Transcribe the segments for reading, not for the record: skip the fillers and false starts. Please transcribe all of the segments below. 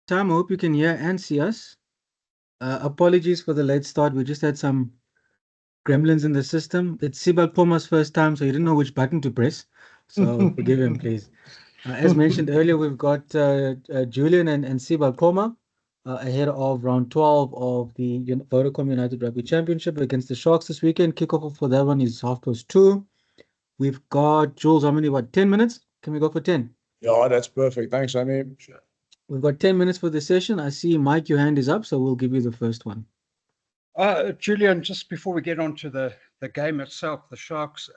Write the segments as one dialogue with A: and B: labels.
A: Time, I hope you can hear and see us. Apologies for the late start. We just had some gremlins in the system. It's Qoma's first time, so he didn't know which button to press. So forgive him, please. As mentioned earlier, we've got Julian and Qoma ahead of round 12 of the Vodacom United Rugby Championship against the Sharks this weekend. Kickoff for that one is 2:30. We've got Jules, how many, 10 minutes? Can we go for 10?
B: Yeah, that's perfect. Thanks, Amy. Sure.
A: We've got 10 minutes for the session. I see, Mike, your hand is up, so we'll give you the first one.
C: Julian, just before we get on to the game itself, the Sharks,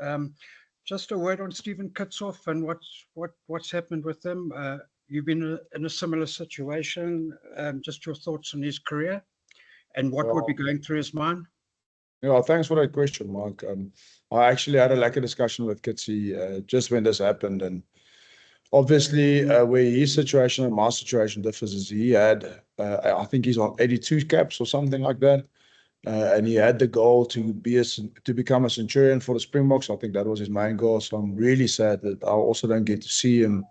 C: just a word on Stephen Kitsoff and what's happened with him. You've been in a similar situation. Just your thoughts on his career and what would be going through his mind?
B: Yeah, thanks for that question, Mark. I actually had a lekker discussion with Kitsy just when this happened, and obviously where his situation and my situation differs is he had, I think he's on 82 caps or something like that. And he had the goal to become a Centurion for the Springboks. I think that was his main goal. So I'm really sad that I also don't get to see him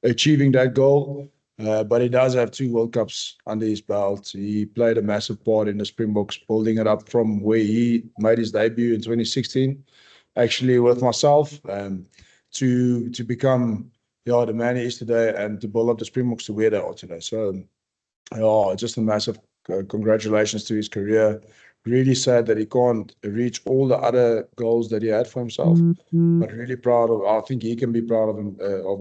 B: achieving that goal. But he does have 2 World Cups under his belt. He played a massive part in the Springboks, building it up from where he made his debut in 2016, actually with myself, to become the man he is today and to build up the Springboks to where they are today. So just a massive congratulations to his career. Really sad that he can't reach all the other goals that he had for himself, but really proud of. I think he can be proud of him,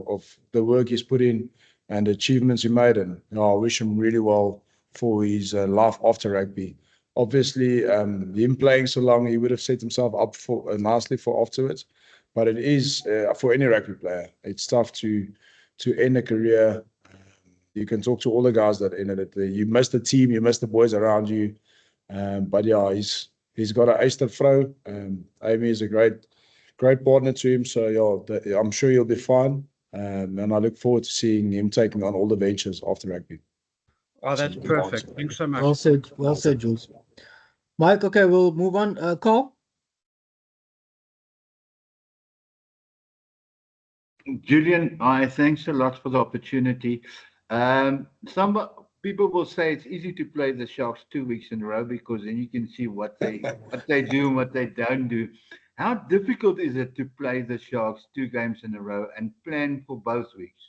B: of the work he's put in and the achievements he made. And I wish him really well for his life after rugby. Obviously, him playing so long, he would have set himself up for nicely for afterwards. But it is for any rugby player, it's tough to end a career. You can talk to all the guys that ended it. You miss the team, you miss the boys around you. But yeah, he's got an Easter throw. Amy is a great partner to him. So yeah, I'm sure he'll be fine. And I look forward to seeing him taking on all the ventures after rugby.
C: Oh, that's perfect. Thanks so much.
A: Well said, Jules. Mike, okay, we'll move on. Carl?
D: Julian, thanks a lot for the opportunity. Some people will say it's easy to play the Sharks 2 weeks in a row because then you can see what they do and what they don't do. How difficult is it to play the Sharks 2 games in a row and plan for both weeks?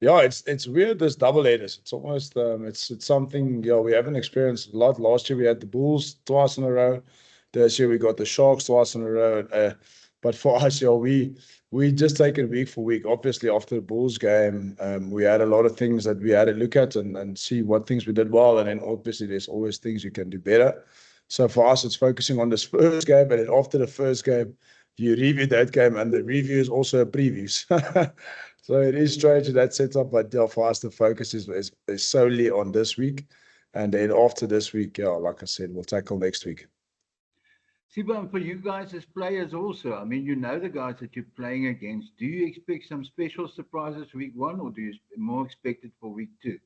B: Yeah, it's weird, this double headers. It's almost it's something we haven't experienced a lot. Last year we had the Bulls twice in a row. This year we got the Sharks twice in a row. But for us, we just take it week for week. Obviously, after the Bulls game, we had a lot of things that we had to look at and see what things we did well. And then obviously there's always things you can do better. So for us, it's focusing on this first game. And then after the first game, you review that game, and the review is also a preview. So it is strange in that setup, but for us, the focus is solely on this week. And then after this week, like I said, we'll tackle next week.
D: Siba, for you guys as players also, I mean, you know the guys that you're playing against. Do you expect some special surprises week 1, or do you more expect it for week 2?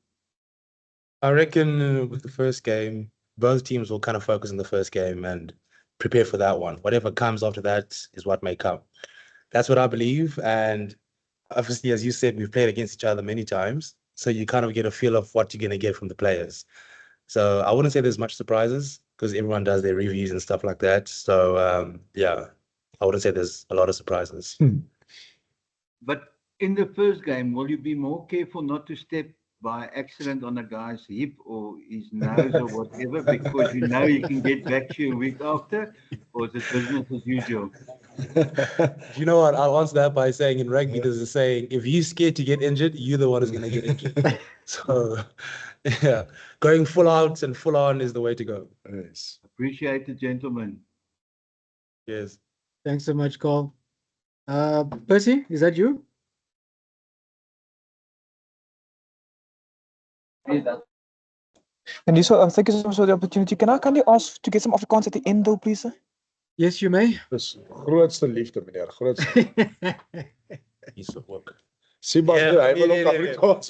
E: I reckon with the first game, both teams will kind of focus on the first game and prepare for that one. Whatever comes after that is what may come. That's what I believe. And obviously, as you said, we've played against each other many times. So you kind of get a feel of what you're going to get from the players. So I wouldn't say there's much surprises because everyone does their reviews and stuff like that. So, yeah, I wouldn't say there's a lot of surprises.
D: But in the first game, will you be more careful not to step by accident on a guy's hip or his nose or whatever, because you know you can get back to you a week after? Or is it business as usual?
E: You know what? I'll answer that by saying in rugby, there's a saying, if you're scared to get injured, you're the one who's going to get injured. So, yeah, going full out and full on is the way to go.
B: Yes.
D: Appreciate it, gentlemen.
E: Yes.
A: Thanks so much, Carl. Percy, is that you?
F: And so, thank you so much for the opportunity. Can I kindly ask to get some Afrikaans at the end, though, please, sir?
A: Yes, you may.
B: Dis grootste liefde, meneer. Grootste.
E: He's at work.
B: Sibabalo, hy wil ook Afrikaans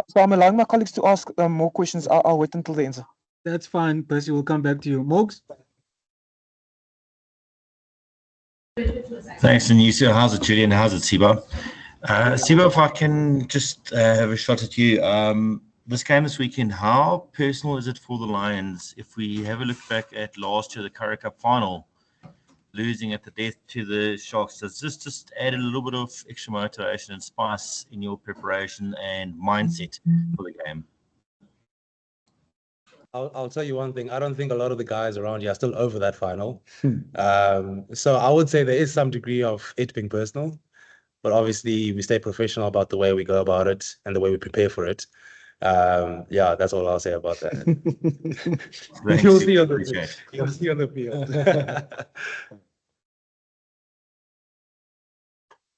F: So I'm allowing my colleagues to ask more questions. I'll wait until the end, sir.
A: That's fine, Percy. We'll come back to you. Mogs?
G: Thanks, Anissa. How's it, Julian? How's it, Siba? Sibo, if I can just have a shot at you. This game this weekend, how personal is it for the Lions? If we have a look back at last year, the Currie Cup final, losing at the death to the Sharks, does this just add a little bit of extra motivation and spice in your preparation and mindset for the game?
E: I'll tell you one thing. I don't think a lot of the guys around here are still over that final. So I would say there is some degree of it being personal, but obviously we stay professional about the way we go about it and the way we prepare for it. Yeah, that's all I'll say about that. You'll see on the field.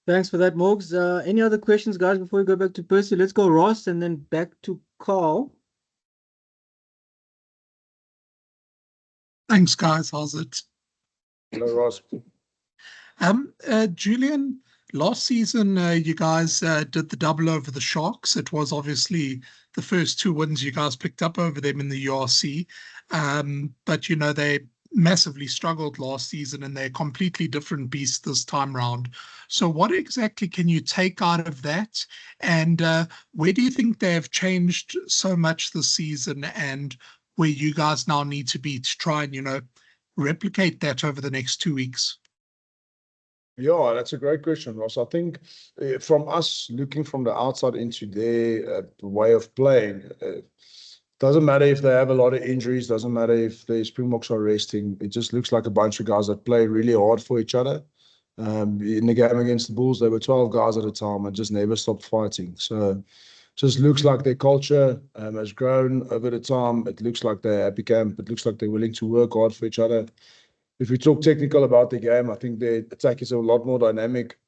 A: Thanks for that, Morgs. Any other questions, guys, before we go back to Percy? Let's go Ross and then back to Carl.
H: Thanks, guys. How's it?
B: Hello, Ross.
H: Julian, last season you guys did the double over the Sharks. It was obviously the first 2 wins you guys picked up over them in the URC. But, you know, they massively struggled last season and they're a completely different beast this time round. So what exactly can you take out of that? And where do you think they have changed so much this season and where you guys now need to be to try and, you know, replicate that over the next 2 weeks?
B: Yeah, that's a great question, Ross. I think from us looking from the outside into their way of playing, doesn't matter if they have a lot of injuries, doesn't matter if the Springboks are resting. It just looks like a bunch of guys that play really hard for each other. In the game against the Bulls, there were 12 guys at a time and just never stopped fighting. So just looks like their culture has grown over the time. It looks like they're happy camp. It looks like they're willing to work hard for each other. If we talk technical about the game, I think their attack is a lot more dynamic.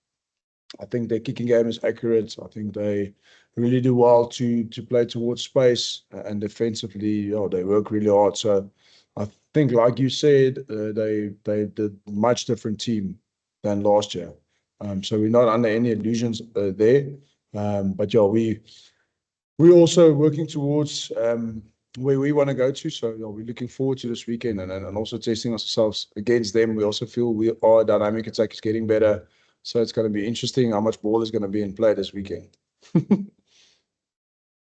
B: I think their kicking game is accurate. I think they really do well to play towards space, and defensively, they work really hard. So I think, like you said, they did a much different team than last year. So we're not under any illusions there. But yeah, we're also working towards where we want to go to. So we're looking forward to this weekend and also testing ourselves against them. We also feel our dynamic attack is getting better. So it's going to be interesting how much ball is going to be in play this weekend.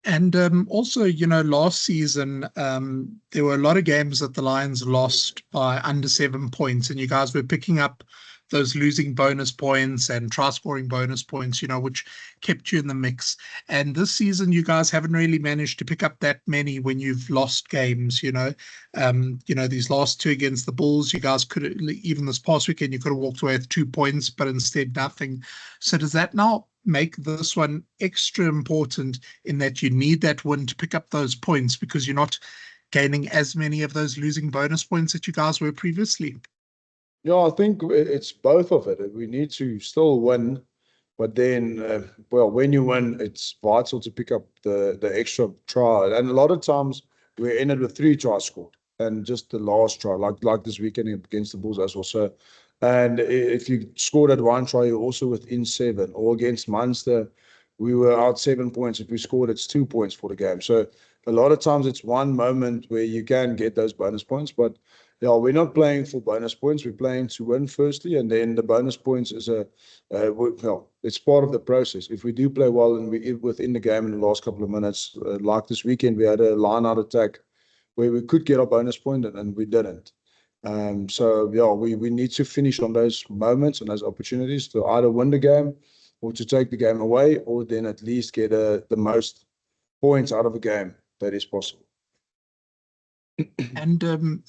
H: And also, you know, last season, there were a lot of games that the Lions lost by under 7 points, and you guys were picking up those losing bonus points and try scoring bonus points, you know, which kept you in the mix. And this season, you guys haven't really managed to pick up that many when you've lost games, you know. These last 2 against the Bulls, you guys could, even this past weekend, you could have walked away with 2 points, but instead nothing. So does that now make this one extra important in that you need that win to pick up those points because you're not gaining as many of those losing bonus points that you guys were previously?
B: Yeah, I think it's both of it. We need to still win, but then, when you win, it's vital to pick up the extra try. And a lot of times we ended with 3 tries scored and just the last try, like this weekend against the Bulls as well. So, and if you scored at 1 try, you're also within 7. Or against Munster, we were out 7 points. If we scored, it's 2 points for the game. So a lot of times it's one moment where you can get those bonus points, but yeah, we're not playing for bonus points. We're playing to win firstly, and then the bonus points is it's part of the process. If we do play well and we within the game in the last couple of minutes, like this weekend, we had a line-out attack where we could get our bonus point and we didn't. So yeah, we need to finish on those moments and those opportunities to either win the game or to take the game away, or then at least get the most points out of a game that is possible.
H: And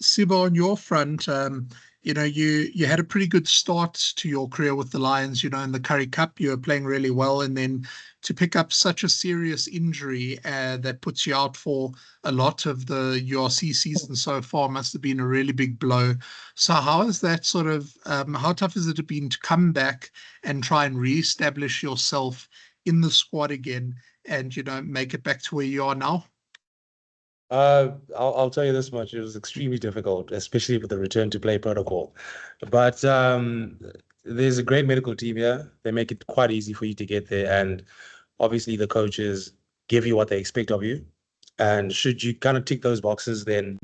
H: Sibo, on your front, you had a pretty good start to your career with the Lions. You know, in the Currie Cup, you were playing really well, and then to pick up such a serious injury that puts you out for a lot of the URC season so far must have been a really big blow. So how is that sort of, how tough has it been to come back and try and reestablish yourself in the squad again and, you know, make it back to where you are now?
E: I'll tell you this much: it was extremely difficult, especially with the return to play protocol. But there's a great medical team here. They make it quite easy for you to get there, and obviously the coaches give you what they expect of you. And should you kind of tick those boxes, then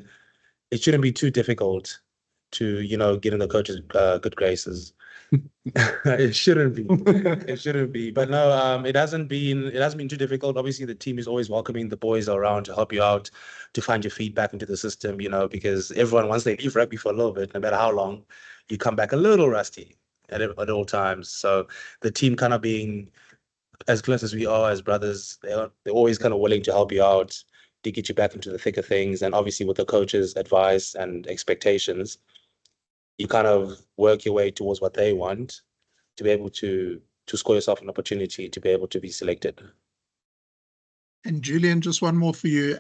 E: it shouldn't be too difficult to, you know, get in the coach's good graces. It shouldn't be. It shouldn't be. But no, it hasn't been too difficult. Obviously, the team is always welcoming. The boys are around to help you out, to find your feet back into the system, because everyone, once they leave rugby for a little bit, no matter how long, you come back a little rusty at all times. So the team kind of being as close as we are as brothers, they're always kind of willing to help you out, to get you back into the thick of things. And obviously with the coach's advice and expectations, you kind of work your way towards what they want to be able to score yourself an opportunity to be able to be selected.
H: And Julian, just one more for you.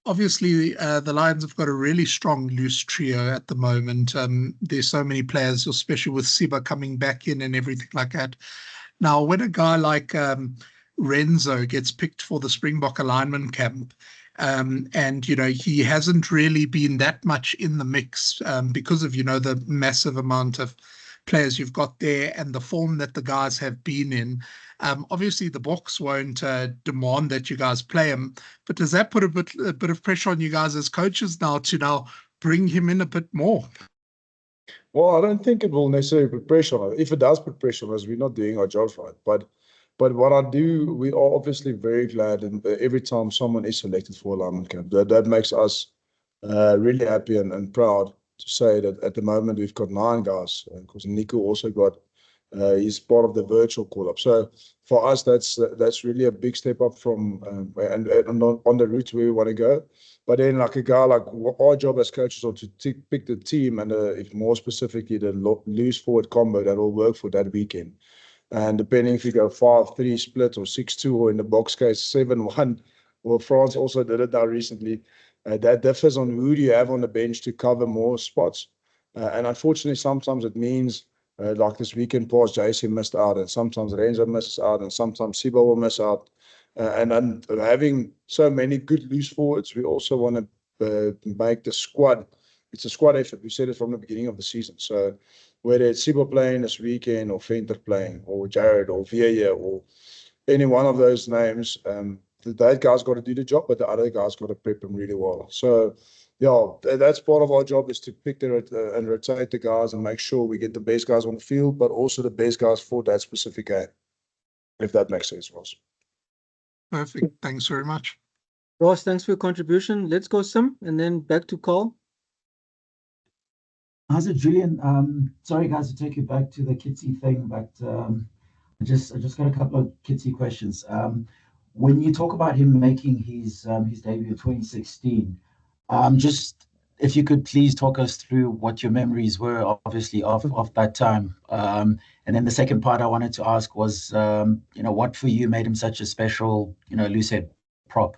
H: Obviously, the Lions have got a really strong loose trio at the moment. There's so many players, especially with Siba coming back in and everything like that. Now, when a guy like Renzo gets picked for the Springbok alignment camp, and he hasn't really been that much in the mix because of the massive amount of players you've got there and the form that the guys have been in. Obviously, the Boks won't demand that you guys play him, but does that put a bit of pressure on you guys as coaches now to bring him in a bit more?
B: Well, I don't think it will necessarily put pressure on us. If it does put pressure on us, we're not doing our jobs right. But what I do, we are obviously very glad, and every time someone is selected for alignment camp, that makes us really happy and proud to say that at the moment we've got 9 guys, because Nico also got he's part of the virtual call-up. So for us, that's really a big step up from and on the route where we want to go. But then, like a guy like our job as coaches are to pick the team and if more specifically the loose forward combo that will work for that weekend. And depending if you go 5-3 split or 6-2 or in the box case 7-1, well, France also did it now recently. That differs on who do you have on the bench to cover more spots. And unfortunately, sometimes it means like this weekend past, JC missed out, and sometimes Renzo misses out, and sometimes Siba will miss out. And then having so many good loose forwards, we also want to make the squad. It's a squad effort. We said it from the beginning of the season. So whether it's Siba playing this weekend or Venter playing or Jared or Vieja or any one of those names, that guy's got to do the job, but the other guy's got to prep him really well. So yeah, that's part of our job, is to pick and rotate the guys and make sure we get the best guys on the field, but also the best guys for that specific game, if that makes sense, Ross.
H: Perfect. Thanks very much.
A: Ross, thanks for your contribution. Let's go Sim, and then back to Carl.
I: How's it, Julian? Sorry, guys, to take you back to the Kitsy thing, but I just got a couple of Kitsy questions. When you talk about him making his debut in 2016, just if you could please talk us through what your memories were, obviously, of that time. And then the second part I wanted to ask was, what for you made him such a special, loosehead prop?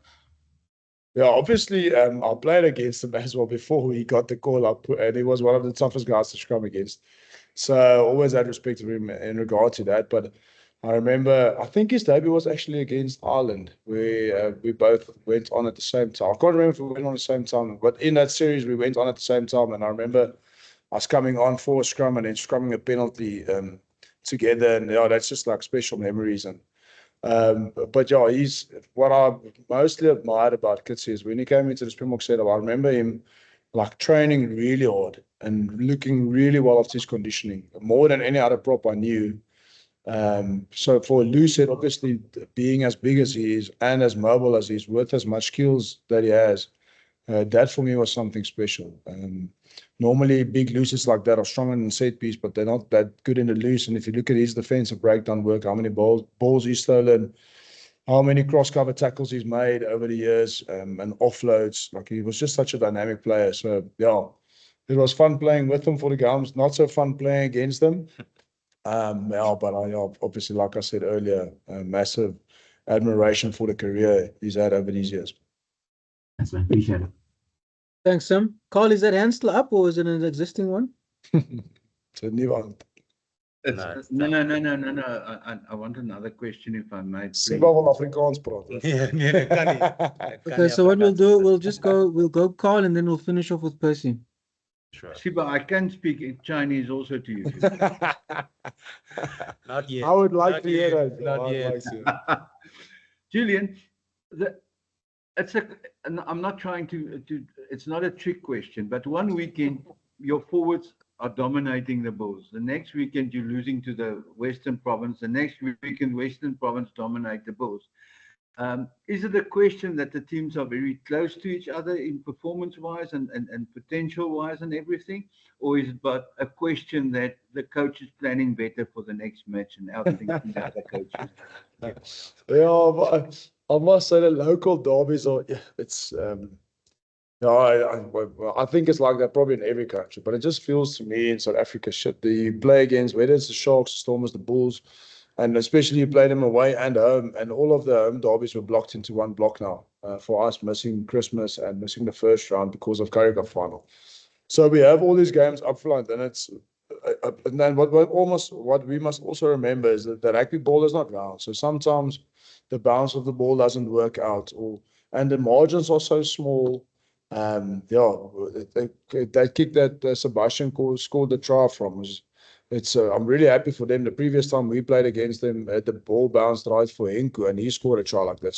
B: Yeah, obviously, I played against him as well before he got the call up, and he was one of the toughest guys to scrum against. So I always had respect for him in regard to that. But I remember, I think his debut was actually against Ireland, where we both went on at the same time. I can't remember if we went on at the same time, but in that series, we went on at the same time. And I remember us coming on for a scrum and then scrumming a penalty together. And yeah, that's just like special memories. And but yeah, he's what I mostly admired about Kitsy is when he came into the Springbok setup, I remember him like training really hard and looking really well after his conditioning, more than any other prop I knew. So for a loosehead, obviously being as big as he is and as mobile as he is, with as much skills that he has, that for me was something special. Normally big looses like that are stronger in set piece, but they're not that good in the loose. And if you look at his defensive breakdown work, how many balls he's stolen, how many cross-cover tackles he's made over the years, and offloads, like he was just such a dynamic player. So yeah, it was fun playing with him for the games, not so fun playing against them. Yeah, but I obviously, like I said earlier, massive admiration for the career he's had over these years.
I: Thanks, man. Appreciate it.
A: Thanks, Sam. Carl, is that hand still up or is it an existing one?
B: It's a new one.
D: No. I want another question, if I may.
B: Siba wil Afrikaans praat.
A: Okay, so what we'll do, we'll go Carl and then we'll finish off with Percy.
E: Sure.
D: Siba, I can speak in Chinese also to you.
E: Not yet.
B: I would like
E: Not
B: to hear
E: yet.
B: that.
E: Not
B: I'd
E: yet.
B: like to.
D: Julian, I'm not trying to, it's not a trick question, but one weekend, your forwards are dominating the Bulls. The next weekend, you're losing to the Western Province. The next weekend, Western Province dominate the Bulls. Is it a question that the teams are very close to each other in performance-wise and potential-wise and everything? Or is it but a question that the coach is planning better for the next match and outthinking the other coaches?
B: Yeah, but I must say the local derbies are, it's, I think it's like that probably in every country, but it just feels to me in South Africa, shit, you play against, whether it's the Sharks, the Stormers, the Bulls, and especially you play them away and home, and all of the home derbies were blocked into one block now for us, missing Christmas and missing the first round because of Currie Cup final. So we have all these games up front, and it's and then what we must also remember is that the rugby ball is not round. So sometimes the bounce of the ball doesn't work out, and the margins are so small. That kick that Sebastian scored the try from it's I'm really happy for them. The previous time we played against them, the ball bounced right for Henku, and he scored a try like that.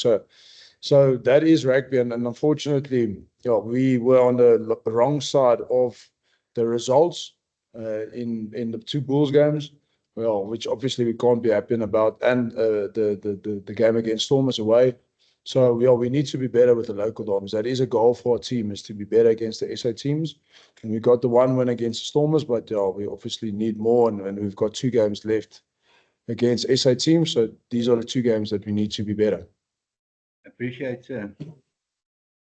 B: So that is rugby, and unfortunately, we were on the wrong side of the results in the two Bulls games, which obviously we can't be happy about, and the game against Stormers away. So we need to be better with the local derbies. That is a goal for our team, is to be better against the SA teams. And we got the one win against the Stormers, but we obviously need more, and we've got 2 games left against SA teams. So these are the 2 games that we need to be better.
D: Appreciate it.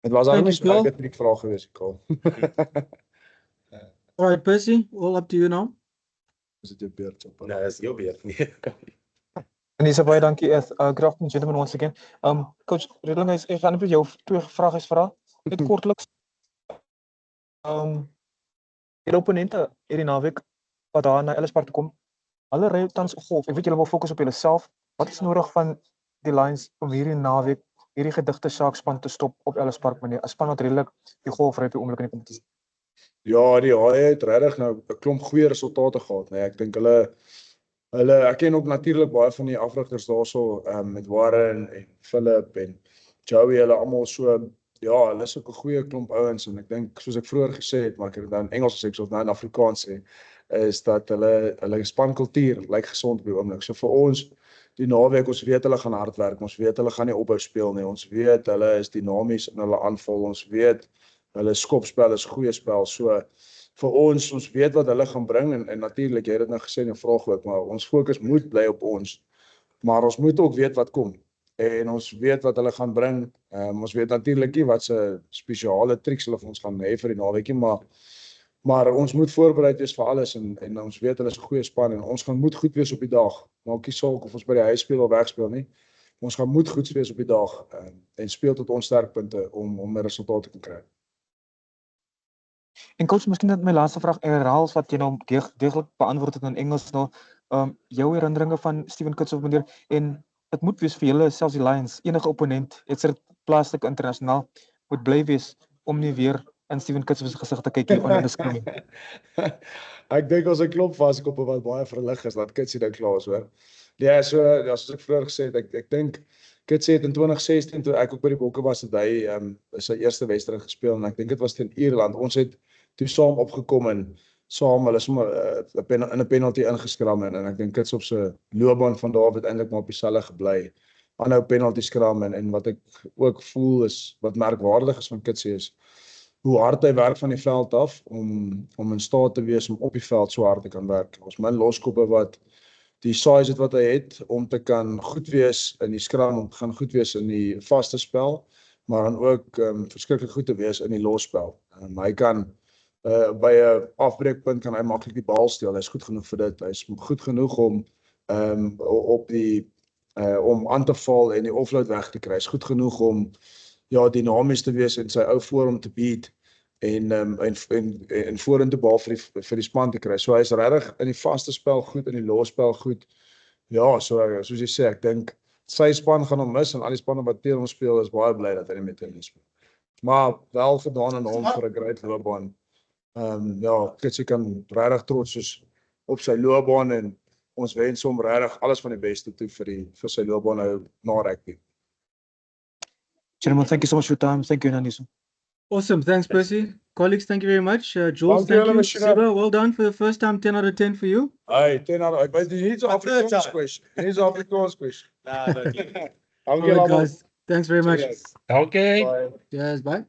B: Het was eigenlijk een baie trick vraag geweest, Carl.
A: All right, Percy, all up to you now.
B: Is it your beurt?
E: No, it's your beurt.
F: Anissa, baie dankie. Good afternoon, gentlemen, once again. Coach Redelinghuys, ek gaan net jou 2 vrae vra. Net kortliks. Die opponente hierdie naweek wat daar na Ellis Park toe kom, hulle ry tans golf. Ek weet julle wil fokus op julle self. Wat is nodig van die Lions om hierdie naweek hierdie gedigte Sharkspan te stop op Ellis Park, meneer? 'n Span wat redelik die golf ry op die oomblik in die kompetisie.
B: Ja, die Haie het regtig nou 'n klomp goeie resultate gehad, nee. Ek dink ek ken ook natuurlik baie van die afrigters daarso, met Warren en Philip en Joey, hulle almal so, hulle is ook 'n goeie klomp ouens, en ek dink, soos ek vroeër gesê het, maar ek het nou in Engels gesê, of nou in Afrikaans sê, is dat hulle spankultuur lyk gesond op die oomblik. So vir ons, die naweek, ons weet hulle gaan hard werk, ons weet hulle gaan nie ophou speel nie, ons weet hulle is dinamies in hulle aanval, ons weet hulle skopspel is goeie spel. So vir ons weet wat hulle gaan bring, en natuurlik, jy het dit nou gesê in 'n vraag ook, maar ons fokus moet bly op ons, maar ons moet ook weet wat kom, en ons weet wat hulle gaan bring. Ons weet natuurlik nie wat se spesiale triks hulle vir ons gaan hê vir die naweekie, maar ons moet voorbereid wees vir alles, en ons weet hulle is 'n goeie span, en ons gaan moet goed wees op die dag. Maak nie saak of ons by die huis speel of wegspeel nie. Ons gaan moet goed wees op die dag, en speel tot ons sterkpunte om 'n resultaat te kan kry.
F: En coach, miskien net my laaste vraag, herhaal wat jy nou deeglik beantwoord het in Engels nou, jou herinneringe van Steven Kitsoff, meneer, en dit moet wees vir julle, selfs die Lions, enige opponent, het dit plaaslike internasionaal, moet bly wees om nie weer in Steven Kitsoff se gesig te kyk hier onder die skerm.
B: Ek dink ons 'n klomp vaskoppe wat baie verlig is, dat Kitsie dink klaar is, hoor. Ja, soos ek vroeër gesê het, ek dink Kitsie het in 2016, toe ek ook by die Bokke was, het hy sy eerste wedstryd gespeel, en ek dink dit was teen Ierland. Ons het toe saam opgekom en saam hulle sommer in 'n penalty ingeskram, en ek dink Kitsoff se loopbaan van daar het eintlik maar op dieselfde gebly. Aanhou penalty skram, en wat ek ook voel is, wat merkwaardig is van Kitsie is, hoe hard hy werk van die veld af, om in staat te wees om op die veld so hard te kan werk. Ons min loskoppe wat die size het wat hy het, om te kan goed wees in die skram, om te gaan goed wees in die vaste spel, maar dan ook verskriklik goed te wees in die losspel. Hy kan by 'n afbreekpunt kan hy maklik die bal steel. Hy is goed genoeg vir dit. Hy is goed genoeg om om aan te val en die offload weg te kry. Hy is goed genoeg om dinamies te wees en sy ou voorhom te beat en vorentoe bal vir die span te kry. So hy is regtig in die vaste spel goed, in die losspel goed. Ja, soos jy sê, ek dink sy span gaan hom mis, en al die spanne wat teen hom speel is baie bly dat hy nie met hom speel. Maar wel gedaan aan hom vir 'n great loopbaan. Kitsie kan regtig trots wees op sy loopbaan, en ons wens hom regtig alles van die beste toe vir sy loopbaan nou na rugby.
F: Gentlemen, thank you so much for your time. Thank you, Anissa.
A: Awesome. Thanks, Percy. Colleagues, thank you very much. Jules,
B: Dank julle,
A: thank you.
B: Mashina.
A: Siba, well done for the first time. 10 out of 10 for you.
B: Hey, 10 out of, but he needs an
E: third
B: Afrikaans
E: time.
B: question. He needs an Afrikaans question.
E: Nah, no,
B: Dank
A: All
B: julle
A: right,
B: allemaal.
A: guys. Thanks very much.
B: Cheers.
J: Okay.
B: Bye.
A: Cheers. Bye.